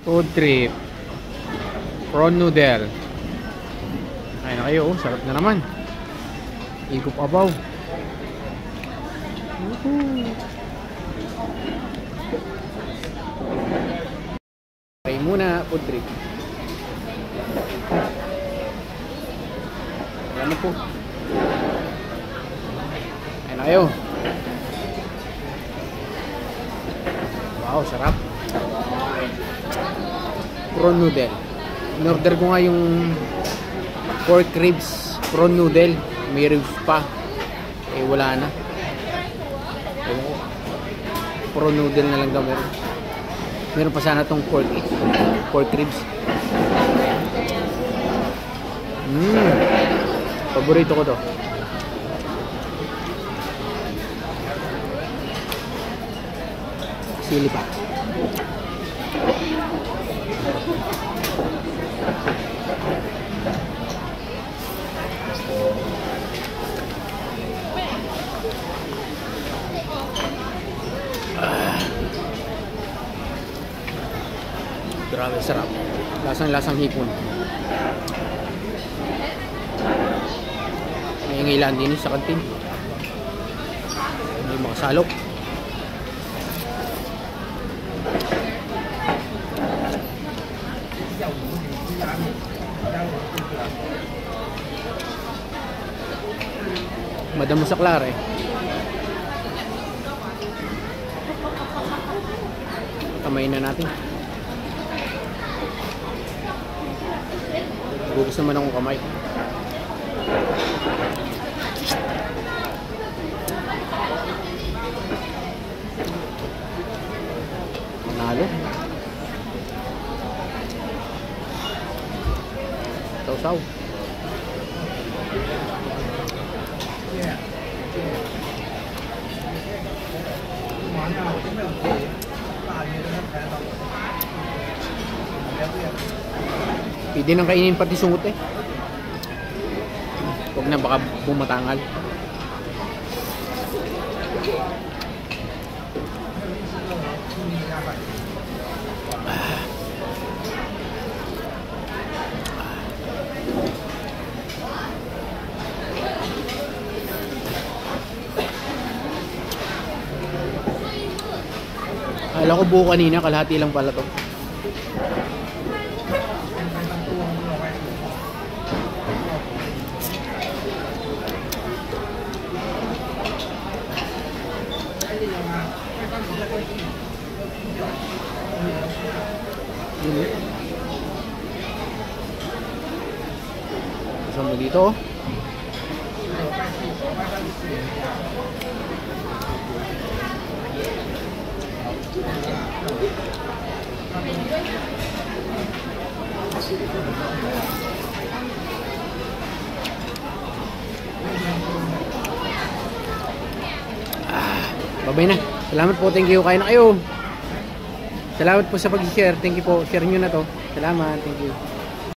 Food trip. Prawn noodle. Ayun na kayo, oh, sarap na naman. Higop abaw. Try muna, food trip. Ayan na po. Ayun na kayo. Wow, sarap. Prawn noodle. In-order ko nga yung pork ribs, prawn noodle. May ribs pa. Eh, wala na. Prawn noodle na lang daw meron. Meron pa sana tong pork ribs. Paborito ko to. Sili pa. Grabe sarap. Lasang-lasang hipon. May ngilan din sa kantin. May mga salok. Madamo sa Clara eh. Kamayin na natin. Gugus naman akong kamay. Panalo. Sausaw. Pwede nang kainin pati sungot eh. Huwag na baka bumatangal. Akala ko buo kanina, kalahati lang pala to. Kasama mo dito. Babay na. Salamat po. Thank you. Kain na kayo. Salamat po sa pag-share. Thank you po. Share nyo na to. Salamat. Thank you.